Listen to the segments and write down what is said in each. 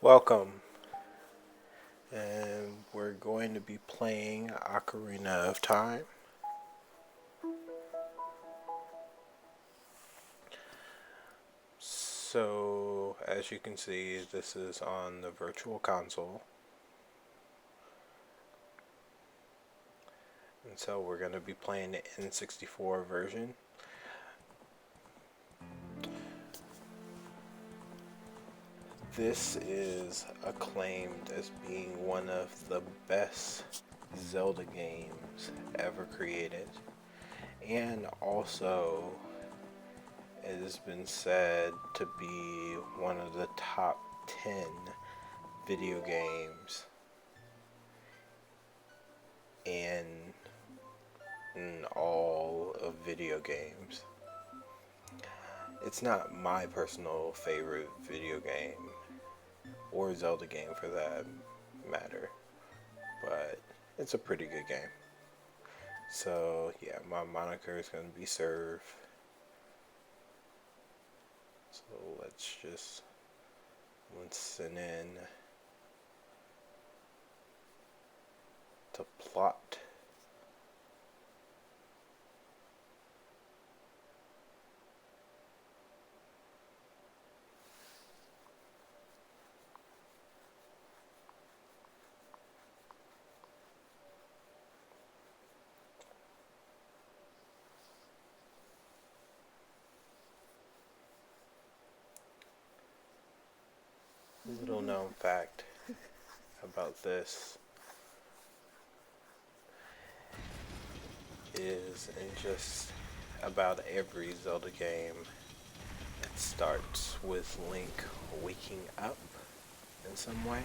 Welcome, and we're going to be playing Ocarina of Time. So, as you can see, this is on the Virtual Console, and so we're going to be playing the N64 version. This is acclaimed as being one of the best Zelda games ever created, and also it has been said to be one of the top 10 video games in, in all of video games. It's not my personal favorite video game, or Zelda game for that matter, but it's a pretty good game. So yeah, my moniker is going to be Serve. So let's just listen in to plot. Little known fact about this is in just about every Zelda game, it starts with Link waking up in some way.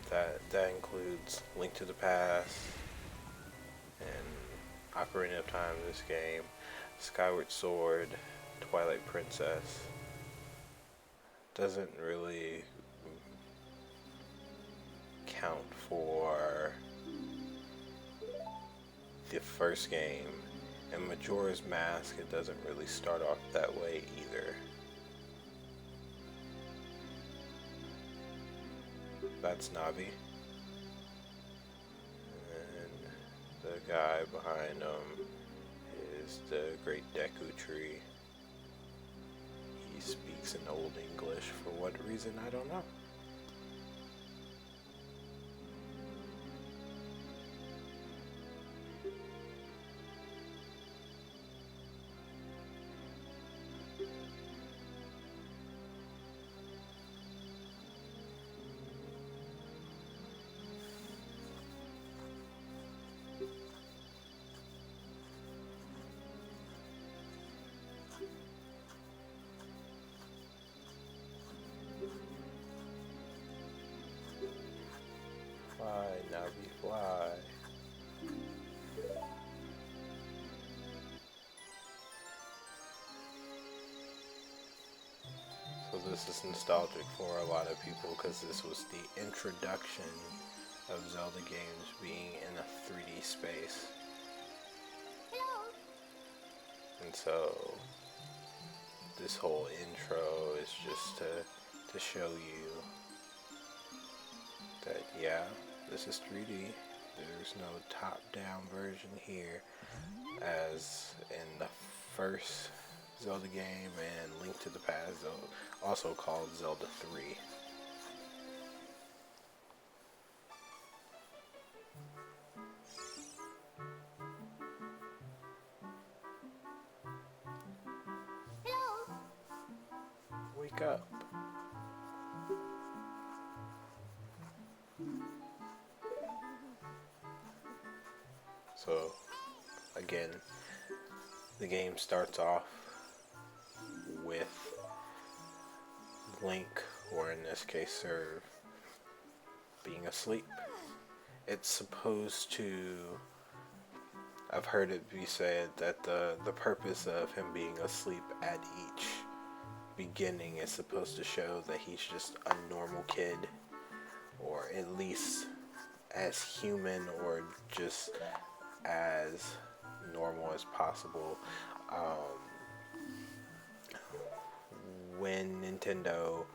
That includes Link to the Past and Ocarina of Time, this game, Skyward Sword, Twilight Princess. Doesn't really count for the first game. And Majora's Mask, it doesn't really start off that way either. That's Navi. And the guy behind him is the Great Deku Tree. He speaks in Old English for what reason, I don't know. Fly, Navi, fly. So this is nostalgic for a lot of people because this was the introduction of Zelda games being in a 3D space. And so this whole intro is just to show you that yeah, this is 3D. There's no top-down version here, as in the first Zelda game and Link to the Past, also called Zelda 3. Wake up. So, again, the game starts off with Link, or in this case Serve, being asleep. It's supposed to, I've heard it be said that the purpose of him being asleep at each beginning is supposed to show that he's just a normal kid, or at least as human or just as normal as possible. when Nintendo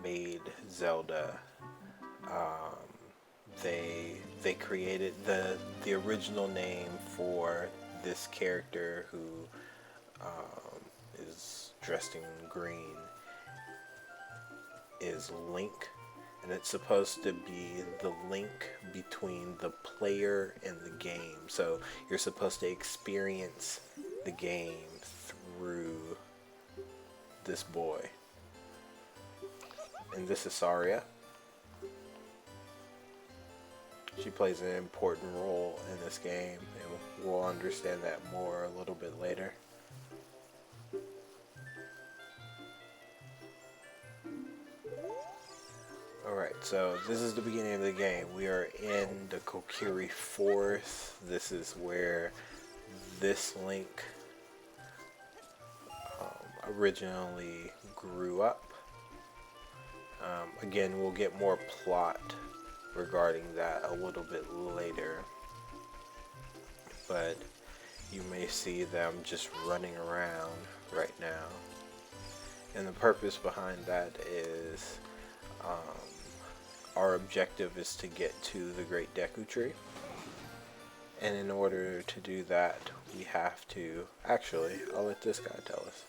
made Zelda, they created the original name for this character who is dressed in green is Link, and it's supposed to be the link between the player and the game. So you're supposed to experience the game through this boy. And this is Saria. She plays an important role in this game, and we'll understand that more a little bit later. Alright, so this is the beginning of the game. We are in the Kokiri Forest. This is where this Link originally grew up. Again, we'll get more plot regarding that a little bit later. But you may see them just running around right now. And the purpose behind that is our objective is to get to the Great Deku Tree. And in order to do that, we have to... Actually, I'll let this guy tell us.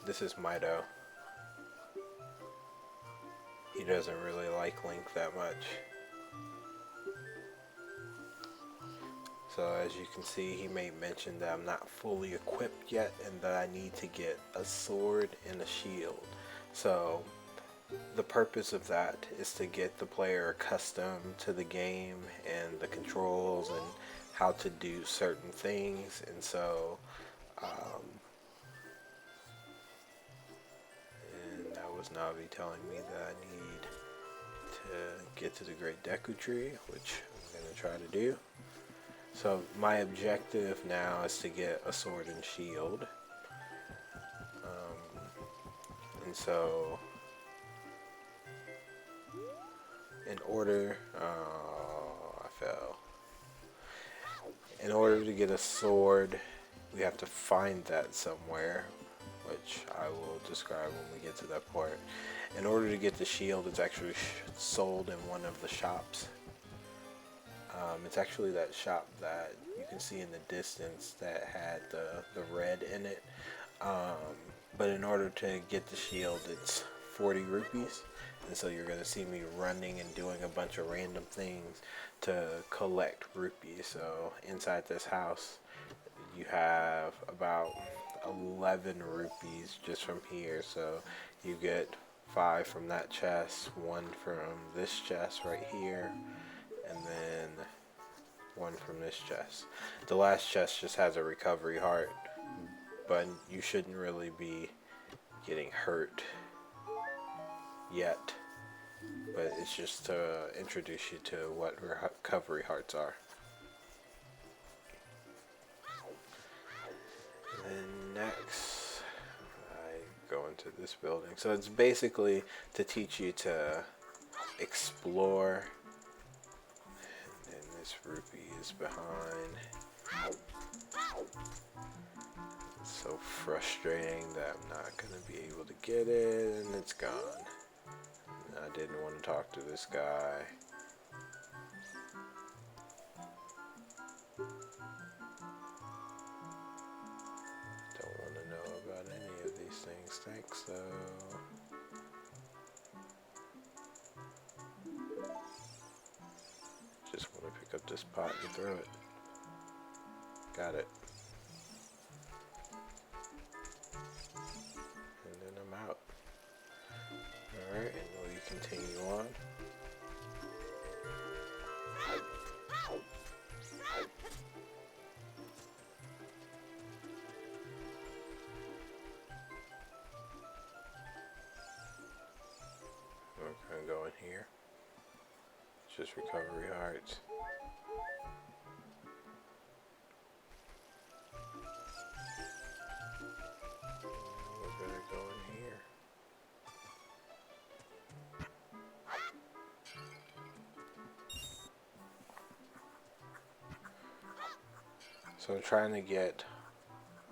This is Mido. He doesn't really like Link that much. So as you can see, he may mention that I'm not fully equipped yet and that I need to get a sword and a shield. So the purpose of that is to get the player accustomed to the game and the controls and how to do certain things. And so and that was Navi telling me that I need to get to the Great Deku Tree, which I'm going to try to do. So my objective now is to get a sword and shield. And so in order, I fell. In order to get a sword, we have to find that somewhere, which I will describe when we get to that part. In order to get the shield, it's actually sold in one of the shops. It's actually that shop that you can see in the distance that had the red in it. But in order to get the shield, it's 40 rupees. And so you're going to see me running and doing a bunch of random things to collect rupees. So inside this house, you have about 11 rupees just from here. So you get 5 from that chest, 1 from this chest right here, and then 1 from this chest. The last chest just has a recovery heart, but you shouldn't really be getting hurt yet. But it's just to introduce you to what recovery hearts are. And then next, I go into this building. So it's basically to teach you to explore. And then this rupee is behind. It's so frustrating that I'm not going to be able to get it, and it's gone. I didn't want to talk to this guy. Don't want to know about any of these things. Thanks, though. Just want to pick up this pot and throw it. Got it. And then I'm out. Alright, and we'll continue on. We're going to go in here. It's just recovery hearts. We're going to go in here. So I'm trying to get.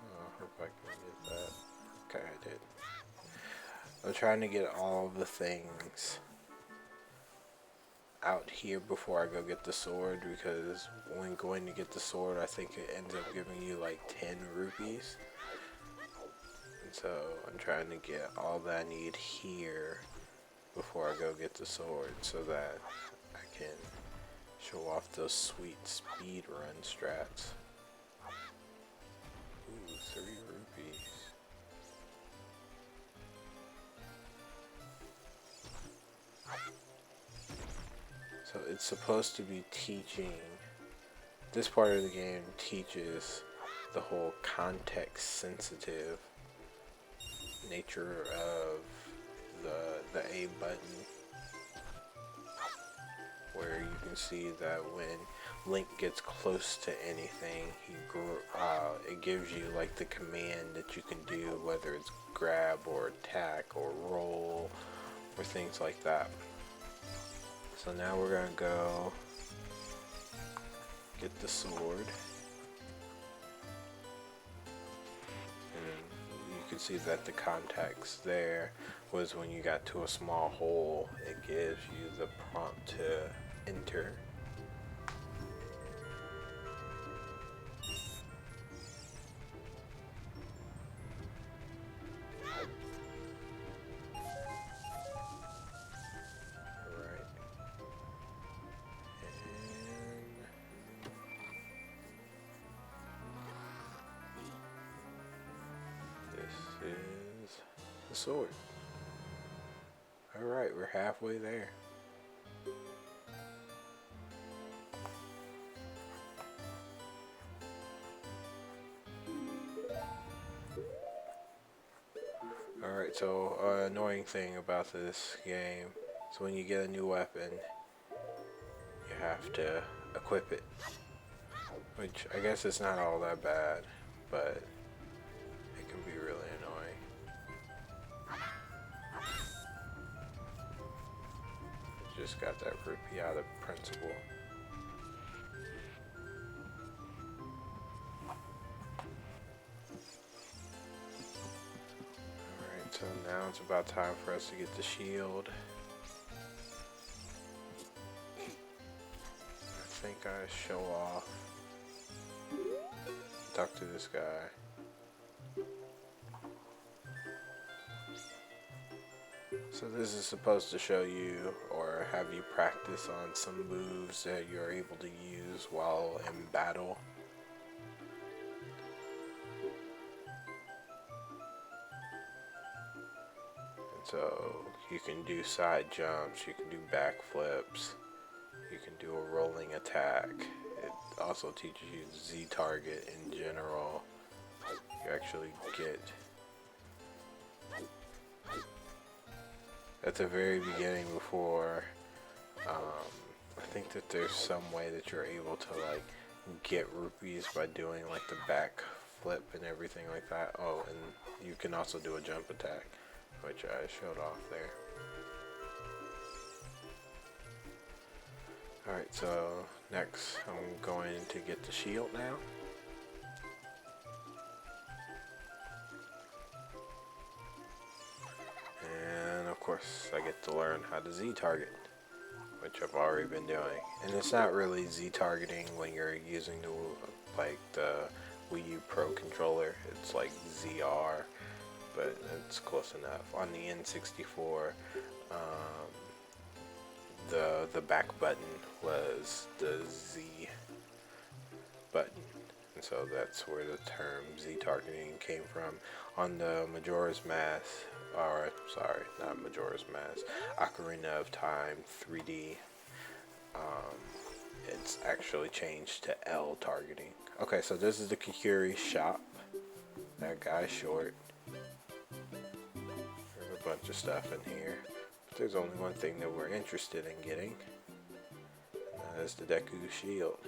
I hope I can get that. Okay, I did. I'm trying to get all the things out here before I go get the sword, because when going to get the sword, I think it ends up giving you like 10 rupees. And so I'm trying to get all that I need here before I go get the sword, so that I can show off those sweet speed run strats. Ooh, 3 rupees. So it's supposed to be teaching, this part of the game teaches the whole context sensitive nature of the A button, where you can see that when Link gets close to anything, it gives you like the command that you can do, whether it's grab or attack or roll or things like that. So now we're gonna go get the sword, and you can see that the context there was when you got to a small hole, it gives you the prompt to enter. Is the sword. Alright, we're halfway there. Alright, so annoying thing about this game is when you get a new weapon, you have to equip it. Which I guess it's not all that bad, but it can be really annoying. Just got that rupee out of principle. Alright, so now it's about time for us to get the shield. I think I show off. Talk to this guy. So this is supposed to show you or have you practice on some moves that you're able to use while in battle. And so you can do side jumps, you can do backflips, you can do a rolling attack. It also teaches you Z target in general. You actually get, at the very beginning before, I think that there's some way that you're able to like get rupees by doing like the back flip and everything like that. Oh, and you can also do a jump attack, which I showed off there. Alright, so next I'm going to get the shield now. And of course I get to learn how to Z target, which I've already been doing. And it's not really Z targeting when you're using the Wii U Pro controller. It's like ZR, but it's close enough. On the N64, the back button was the Z button, and so that's where the term Z targeting came from. On the Majora's Mask, or sorry, not Majora's Mask, Ocarina of Time 3D, it's actually changed to L targeting. Okay, so this is the Kikuri shop. That guy's short. There's a bunch of stuff in here. But there's only one thing that we're interested in getting. And that is the Deku shield.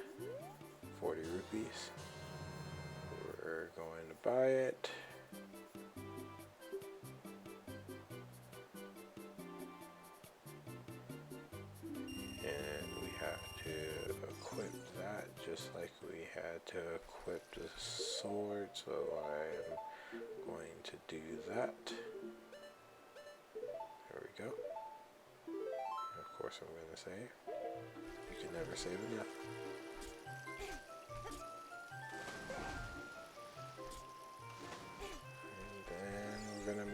40 rupees. We're going to buy it. And we have to equip that just like we had to equip the sword, so I am going to do that. There we go. Of course I'm going to save. You can never save enough. And then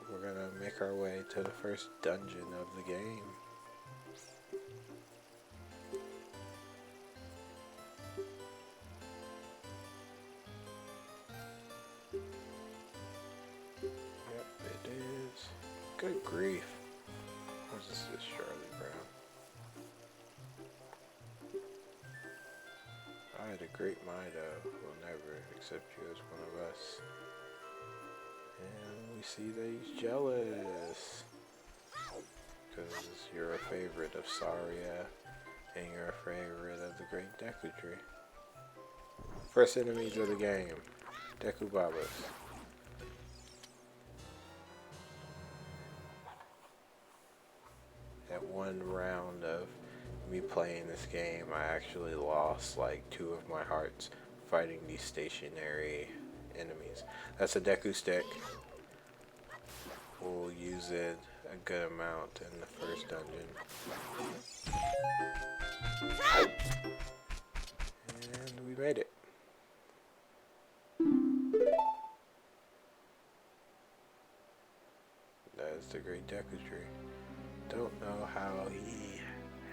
we're gonna make our way to the first dungeon of the game. Yep, it is. Good grief. What is this, Charlie Brown? I had a great mind of will never accept you as one of us. And we see that he's jealous. Because you're a favorite of Saria, and you're a favorite of the Great Deku Tree. First enemies of the game, Deku Babas. At one round of me playing this game, I actually lost like 2 of my hearts fighting these stationary enemies. That's a Deku stick. We'll use it a good amount in the first dungeon. And we made it. That is the Great Deku Tree. Don't know how he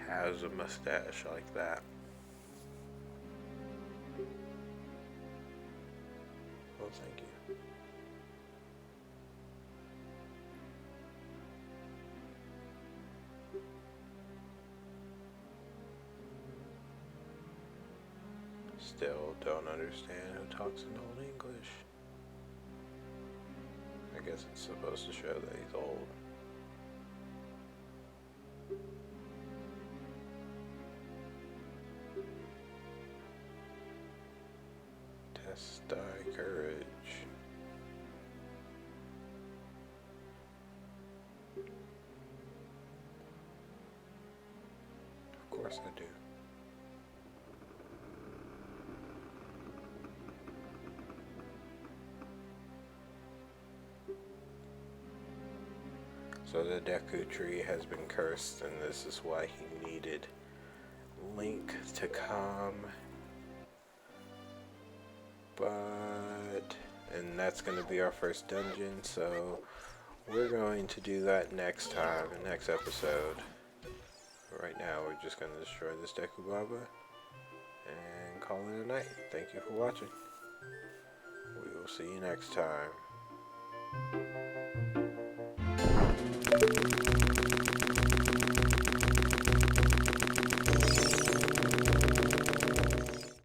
has a mustache like that. Well, thank you. Still don't understand who talks in Old English. I guess it's supposed to show that he's old. Test thy courage. Of course I do. So the Deku Tree has been cursed, and this is why he needed Link to come. And that's going to be our first dungeon, so we're going to do that next time, the next episode. Right now, we're just going to destroy this Deku Baba and call it a night. Thank you for watching. We will see you next time.